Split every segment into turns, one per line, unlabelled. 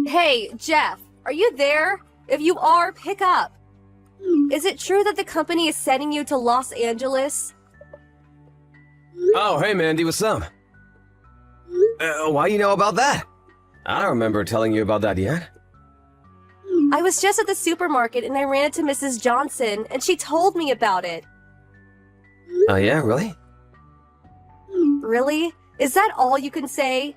Hey, Jeff, are you there? If you are, pick up. Is it true that the company is sending you to Los Angeles?
Oh, hey Mandy, what's up? Why you know about that? I don't remember telling you about that yet.
I was just at the supermarket and I ran into Mrs. Johnson and she told me about it.
Oh yeah, really?
Really? Is that all you can say?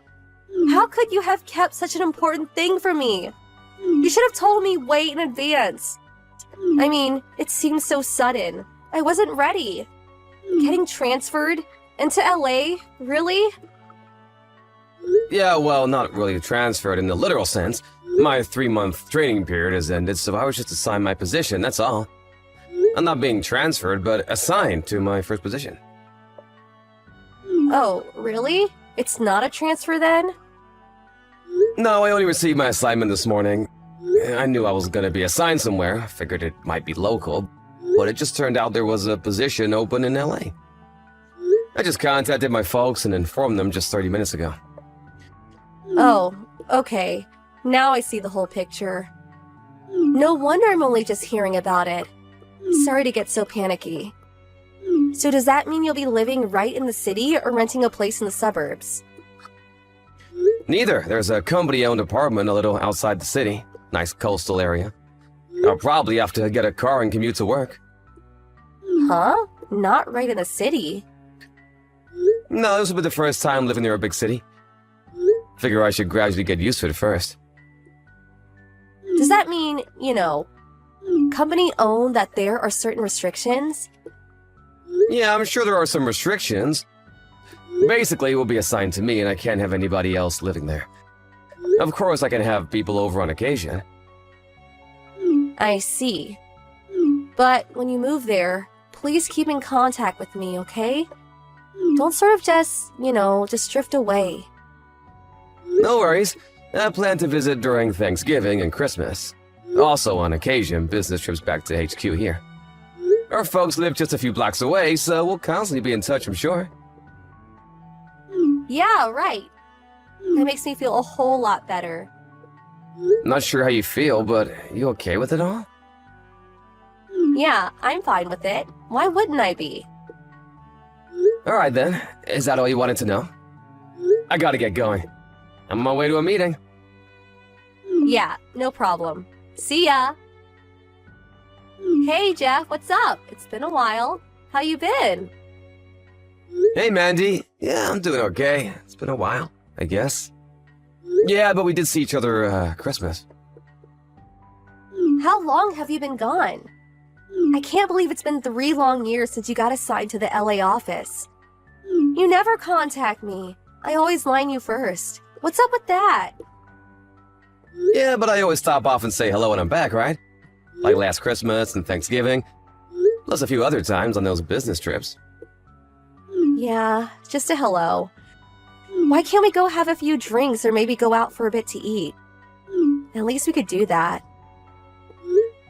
How could you have kept such an important thing from me? You should have told me way in advance. I mean, it seems so sudden. I wasn't ready. Getting transferred into LA? Really?
Yeah, well, not really transferred in the literal sense. My 3-month training period has ended, so I was just assigned my position, that's all. I'm not being transferred, but assigned to my first position.
Oh, really? It's not a transfer then?
No, I only received my assignment this morning. I knew I was gonna be assigned somewhere. I figured it might be local, but it just turned out there was a position open in LA. I just contacted my folks and informed them just 30 minutes ago.
Oh, okay. Now I see the whole picture. No wonder I'm only just hearing about it. Sorry to get so panicky. So does that mean you'll be living right in the city or renting a place in the suburbs?
Neither. There's a company-owned apartment a little outside the city. Nice coastal area. I'll probably have to get a car and commute to work.
Huh? Not right in the city.
No, this will be the first time living near a big city. Figure I should gradually get used to it first.
Does that mean, company owned that there are certain restrictions?
Yeah, I'm sure there are some restrictions. Basically, it will be assigned to me and I can't have anybody else living there. Of course, I can have people over on occasion.
I see. But when you move there, please keep in contact with me, okay? Don't sort of just drift away.
No worries. I plan to visit during Thanksgiving and Christmas. Also, on occasion, business trips back to HQ here. Our folks live just a few blocks away, so we'll constantly be in touch, I'm sure.
Yeah, right. That makes me feel a whole lot better.
Not sure how you feel, but you okay with it all?
Yeah, I'm fine with it. Why wouldn't I be?
Alright then. Is that all you wanted to know? I gotta get going. I'm on my way to a meeting.
Yeah, no problem. See ya! Hey, Jeff, what's up? It's been a while. How you been?
Hey, Mandy. Yeah, I'm doing okay. It's been a while, I guess. Yeah, but we did see each other, Christmas.
How long have you been gone? I can't believe it's been 3 long years since you got assigned to the LA office. You never contact me. I always line you first. What's up with that?
Yeah, but I always stop off and say hello when I'm back, right? Like last Christmas and Thanksgiving. Plus a few other times on those business trips.
Yeah, just a hello. Why can't we go have a few drinks or maybe go out for a bit to eat? At least we could do that.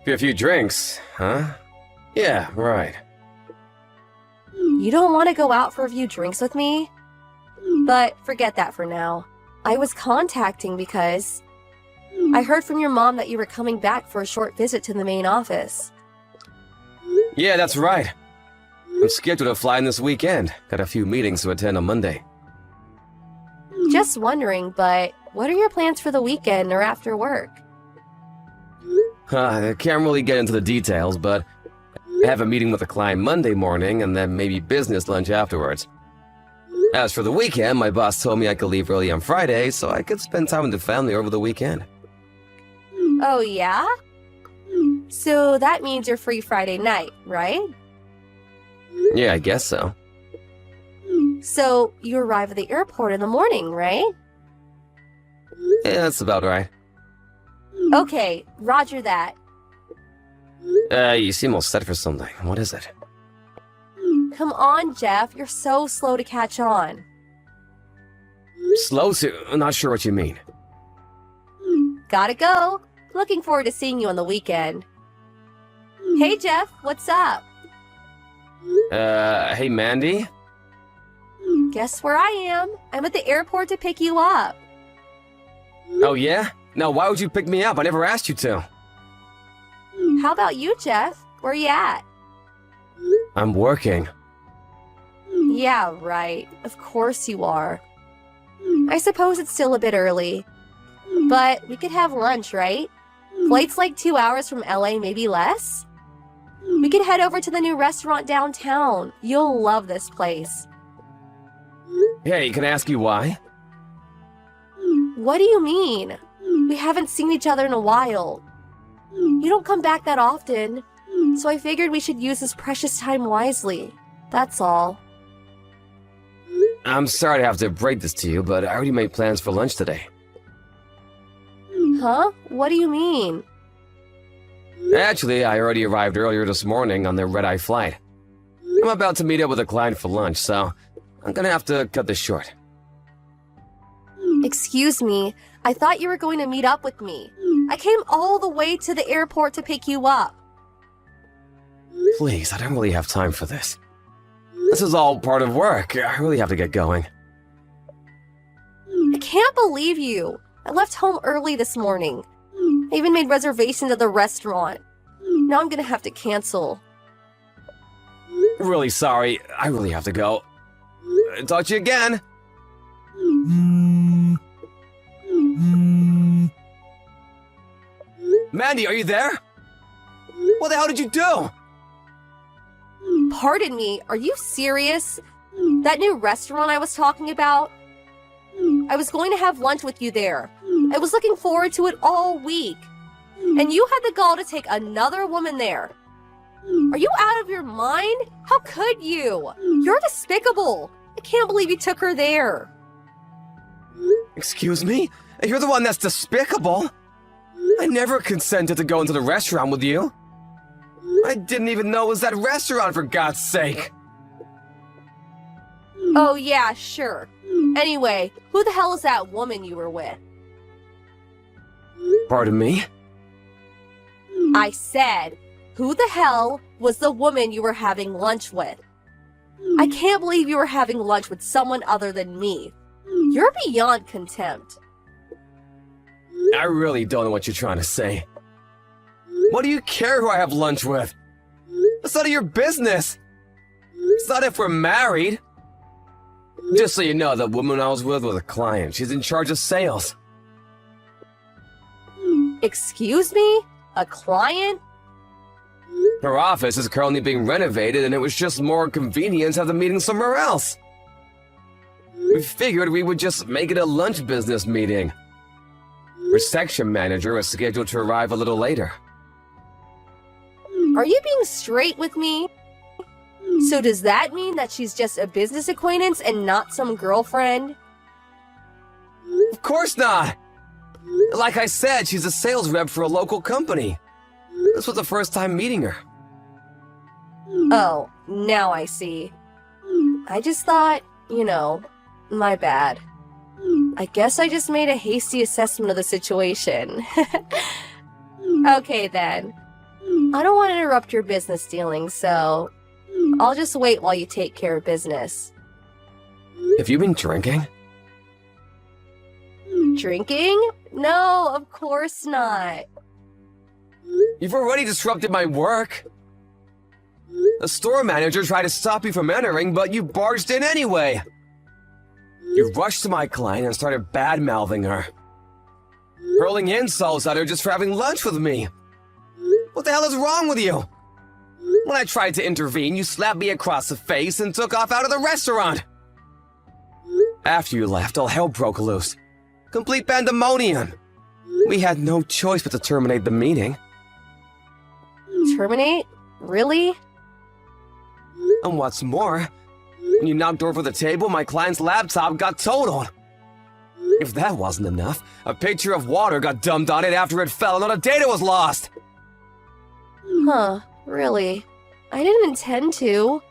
A few drinks, huh? Yeah, right.
You don't want to go out for a few drinks with me? But forget that for now. I was contacting because I heard from your mom that you were coming back for a short visit to the main office.
Yeah, that's right. I'm scheduled to fly in this weekend. Got a few meetings to attend on Monday.
Just wondering, but what are your plans for the weekend or after work?
I can't really get into the details, but I have a meeting with a client Monday morning and then maybe business lunch afterwards. As for the weekend, my boss told me I could leave early on Friday so I could spend time with the family over the weekend.
Oh, yeah? So that means you're free Friday night, right?
Yeah, I guess so.
So you arrive at the airport in the morning, right?
Yeah, that's about right.
Okay, roger that.
You seem all set for something. What is it?
Come on, Jeff, you're so slow to catch on.
Slow to... Not sure what you mean.
Gotta go. Looking forward to seeing you on the weekend. Hey, Jeff, what's up?
Hey, Mandy?
Guess where I am? I'm at the airport to pick you up.
Oh, yeah? Now, why would you pick me up? I never asked you to.
How about you, Jeff? Where are you at?
I'm working.
Yeah, right. Of course you are. I suppose it's still a bit early. But we could have lunch, right? Flight's like 2 hours from LA, maybe less? We could head over to the new restaurant downtown. You'll love this place.
Hey, can I ask you why?
What do you mean? We haven't seen each other in a while. You don't come back that often, so I figured we should use this precious time wisely. That's all.
I'm sorry to have to break this to you, but I already made plans for lunch today.
Huh? What do you mean?
Actually, I already arrived earlier this morning on the red-eye flight. I'm about to meet up with a client for lunch, so I'm gonna have to cut this short.
Excuse me, I thought you were going to meet up with me. I came all the way to the airport to pick you up.
Please, I don't really have time for this. This is all part of work. I really have to get going.
I can't believe you. I left home early this morning. I even made reservations at the restaurant. Now I'm gonna have to cancel.
Really sorry. I really have to go. Talk to you again. Mandy, are you there? What the hell did you do?
Pardon me, are you serious? That new restaurant I was talking about? I was going to have lunch with you there. I was looking forward to it all week. And you had the gall to take another woman there. Are you out of your mind? How could you? You're despicable. I can't believe you took her there.
Excuse me? You're the one that's despicable. I never consented to go into the restaurant with you. I didn't even know it was that restaurant, for God's sake.
Oh yeah, sure. Anyway, who the hell is that woman you were with?
Pardon me?
I said, who the hell was the woman you were having lunch with? I can't believe you were having lunch with someone other than me. You're beyond contempt.
I really don't know what you're trying to say. What do you care who I have lunch with? It's none of your business. It's not if we're married. Just so you know, the woman I was with was a client. She's in charge of sales.
Excuse me? A client?
Her office is currently being renovated, and it was just more convenient to have the meeting somewhere else. We figured we would just make it a lunch business meeting. Her section manager is scheduled to arrive a little later.
Are you being straight with me? So does that mean that she's just a business acquaintance and not some girlfriend?
Of course not! Like I said, she's a sales rep for a local company. This was the first time meeting her.
Oh, now I see. I just thought, my bad. I guess I just made a hasty assessment of the situation. Okay then. I don't want to interrupt your business dealings, so I'll just wait while you take care of business.
Have you been drinking?
Drinking? No, of course not.
You've already disrupted my work. The store manager tried to stop you from entering, but you barged in anyway. You rushed to my client and started bad-mouthing her, hurling insults at her just for having lunch with me. What the hell is wrong with you? When I tried to intervene, you slapped me across the face and took off out of the restaurant. After you left, all hell broke loose. Complete pandemonium. We had no choice but to terminate the meeting.
Terminate? Really?
And what's more, when you knocked over the table, my client's laptop got totaled. If that wasn't enough, a pitcher of water got dumped on it after it fell and all the data was lost.
Huh, really? I didn't intend to.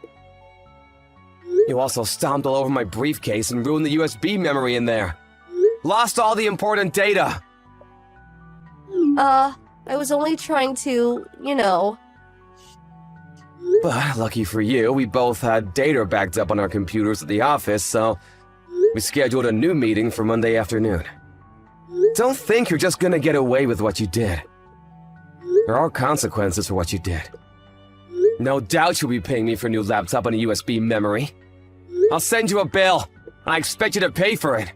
You also stomped all over my briefcase and ruined the USB memory in there. Lost all the important data.
I was only trying to,
But lucky for you, we both had data backed up on our computers at the office, so we scheduled a new meeting for Monday afternoon. Don't think you're just gonna get away with what you did. There are consequences for what you did. No doubt you'll be paying me for a new laptop and a USB memory. I'll send you a bill. I expect you to pay for it.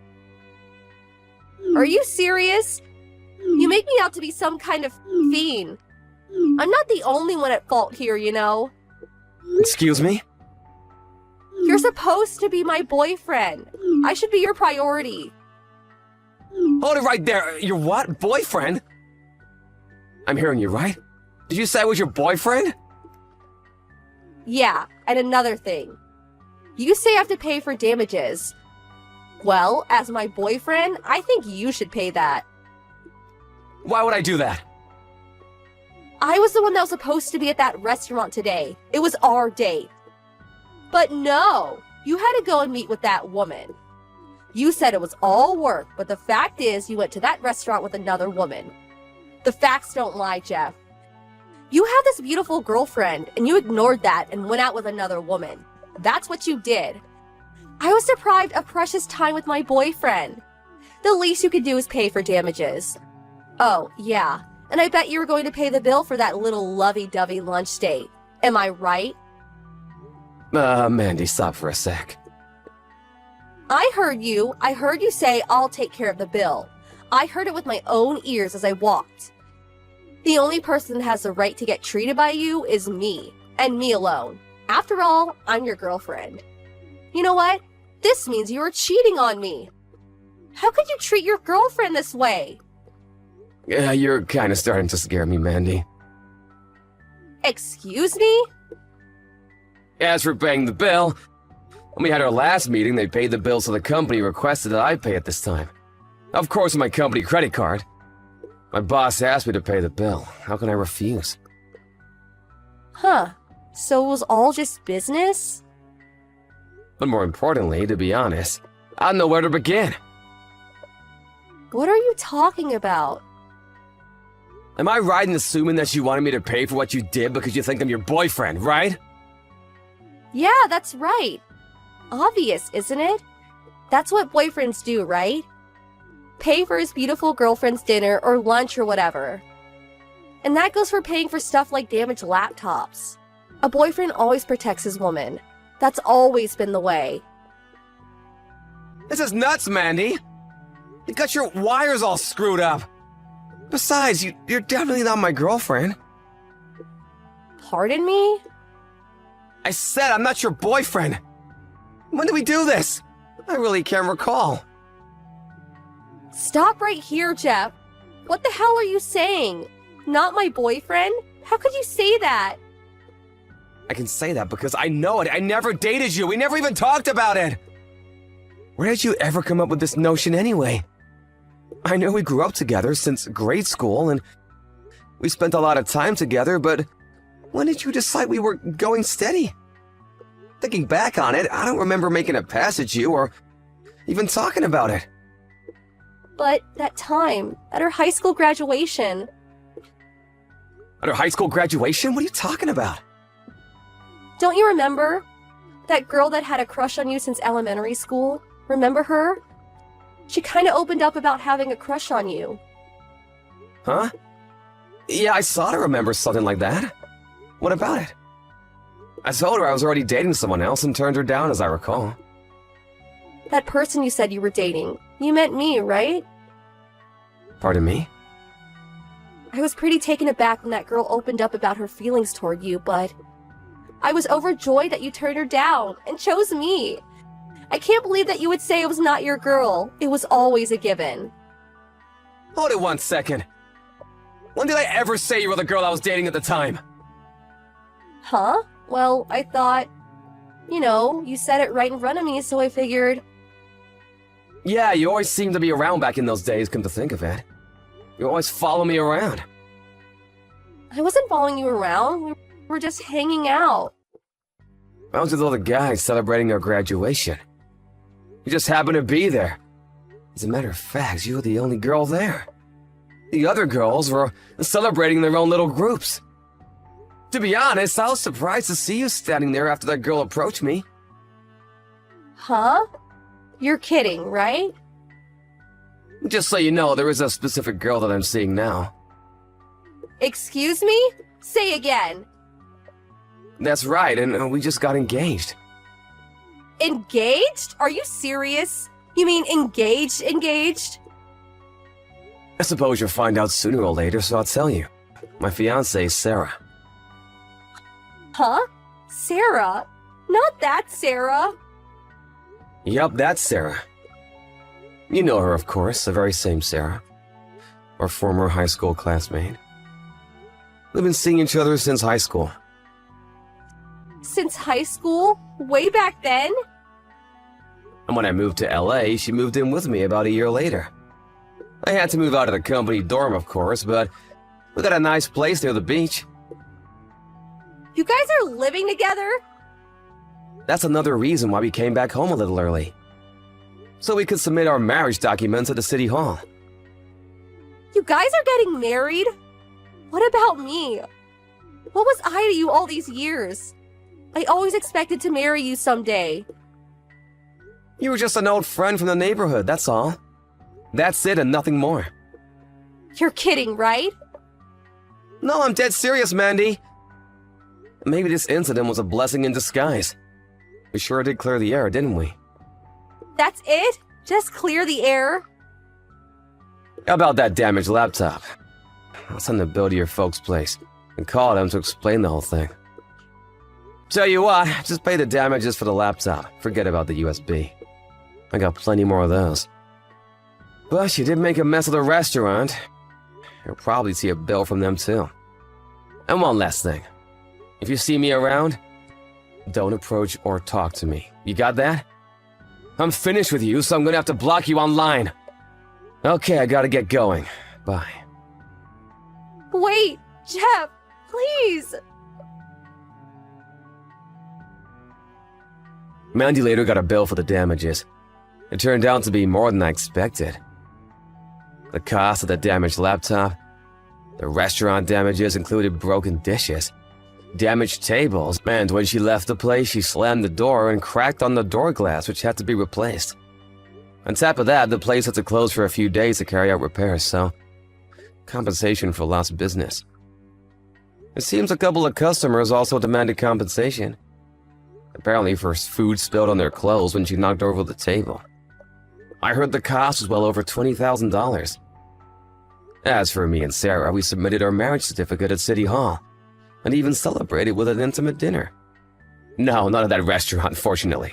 Are you serious? You make me out to be some kind of fiend. I'm not the only one at fault here, you know.
Excuse me?
You're supposed to be my boyfriend. I should be your priority.
Hold it right there. Your what? Boyfriend? I'm hearing you, right? Did you say I was your boyfriend?
Yeah, and another thing. You say I have to pay for damages. Well, as my boyfriend, I think you should pay that.
Why would I do that?
I was the one that was supposed to be at that restaurant today. It was our date. But no, you had to go and meet with that woman. You said it was all work, but the fact is you went to that restaurant with another woman. The facts don't lie, Jeff. You have this beautiful girlfriend, and you ignored that and went out with another woman. That's what you did. I was deprived of precious time with my boyfriend. The least you could do is pay for damages. Oh, yeah, and I bet you were going to pay the bill for that little lovey-dovey lunch date. Am I right?
Mandy, stop for a sec.
I heard you say I'll take care of the bill. I heard it with my own ears as I walked. The only person that has the right to get treated by you is me, and me alone. After all, I'm your girlfriend. You know what? This means you were cheating on me. How could you treat your girlfriend this way?
Yeah, you're kind of starting to scare me, Mandy.
Excuse me?
As for paying the bill, when we had our last meeting, they paid the bill so the company requested that I pay it this time. Of course, with my company credit card. My boss asked me to pay the bill. How can I refuse?
Huh. So it was all just business?
But more importantly, to be honest, I don't know where to begin.
What are you talking about?
Am I right in assuming that you wanted me to pay for what you did because you think I'm your boyfriend, right?
Yeah, that's right. Obvious, isn't it? That's what boyfriends do, right? Pay for his beautiful girlfriend's dinner or lunch or whatever. And that goes for paying for stuff like damaged laptops. A boyfriend always protects his woman. That's always been the way.
This is nuts, Mandy! You got your wires all screwed up! Besides, you're definitely not my girlfriend.
Pardon me?
I said I'm not your boyfriend! When did we do this? I really can't recall.
Stop right here, Jeff. What the hell are you saying? Not my boyfriend? How could you say that?
I can say that because I know it. I never dated you. We never even talked about it. Where did you ever come up with this notion anyway? I know we grew up together since grade school and we spent a lot of time together, but when did you decide we were going steady? Thinking back on it, I don't remember making a pass at you or even talking about it.
But that time, at our high school graduation.
At our high school graduation? What are you talking about?
Don't you remember? That girl that had a crush on you since elementary school? Remember her? She kinda opened up about having a crush on you.
Huh? Yeah, I sort of remember something like that. What about it? I told her I was already dating someone else and turned her down, as I recall.
That person you said you were dating. You meant me, right?
Pardon me?
I was pretty taken aback when that girl opened up about her feelings toward you, but I was overjoyed that you turned her down and chose me. I can't believe that you would say it was not your girl. It was always a given.
Hold it 1 second. When did I ever say you were the girl I was dating at the time?
Huh? Well, I thought, you said it right in front of me, so I figured.
Yeah, you always seemed to be around back in those days, come to think of it. You always follow me around.
I wasn't following you around. We were just hanging out.
I was with all the guys celebrating our graduation. You just happened to be there. As a matter of fact, you were the only girl there. The other girls were celebrating their own little groups. To be honest, I was surprised to see you standing there after that girl approached me.
Huh? You're kidding, right?
Just so you know, there is a specific girl that I'm seeing now.
Excuse me? Say again.
That's right, and we just got engaged.
Engaged? Are you serious? You mean engaged?
I suppose you'll find out sooner or later, so I'll tell you. My fiancée is Sarah.
Huh? Sarah? Not that Sarah.
Yup, that's Sarah. You know her, of course, the very same Sarah. Our former high school classmate. We've been seeing each other since high school.
Since high school? Way back then?
And when I moved to LA, she moved in with me about a year later. I had to move out of the company dorm, of course, but we got a nice place near the beach.
You guys are living together?
That's another reason why we came back home a little early. So we could submit our marriage documents at the city hall.
You guys are getting married? What about me? What was I to you all these years? I always expected to marry you someday.
You were just an old friend from the neighborhood, that's all. That's it and nothing more.
You're kidding, right?
No, I'm dead serious, Mandy. Maybe this incident was a blessing in disguise. We sure did clear the air, didn't we?
That's it? Just clear the air?
How about that damaged laptop? I'll send the bill to your folks' place and call them to explain the whole thing. Tell you what, just pay the damages for the laptop. Forget about the USB. I got plenty more of those. But you did make a mess of the restaurant. You'll probably see a bill from them too. And one last thing. If you see me around, don't approach or talk to me. You got that? I'm finished with you, so I'm gonna have to block you online. Okay, I gotta get going. Bye.
Wait, Jeff, please.
Mandy later got a bill for the damages. It turned out to be more than I expected. The cost of the damaged laptop, the restaurant damages included broken dishes, damaged tables, and when she left the place, she slammed the door and cracked on the door glass, which had to be replaced. On top of that, the place had to close for a few days to carry out repairs, so compensation for lost business. It seems a couple of customers also demanded compensation. Apparently for food spilled on their clothes when she knocked over the table. I heard the cost was well over $20,000. As for me and Sarah, we submitted our marriage certificate at City Hall, and even celebrated with an intimate dinner. No, none of that restaurant, fortunately.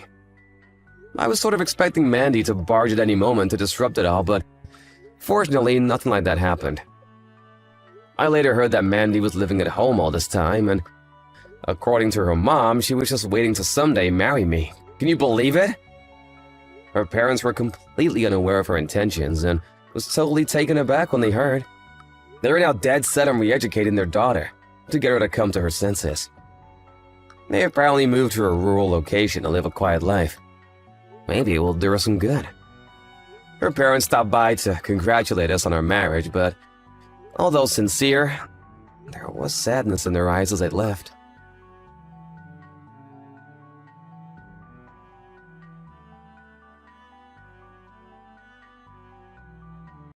I was sort of expecting Mandy to barge at any moment to disrupt it all, but fortunately, nothing like that happened. I later heard that Mandy was living at home all this time, and according to her mom, she was just waiting to someday marry me. Can you believe it? Her parents were completely unaware of her intentions and was totally taken aback when they heard. They were now dead set on re-educating their daughter to get her to come to her senses. They apparently moved to a rural location to live a quiet life. Maybe it will do her some good. Her parents stopped by to congratulate us on our marriage, but although sincere, there was sadness in their eyes as they left.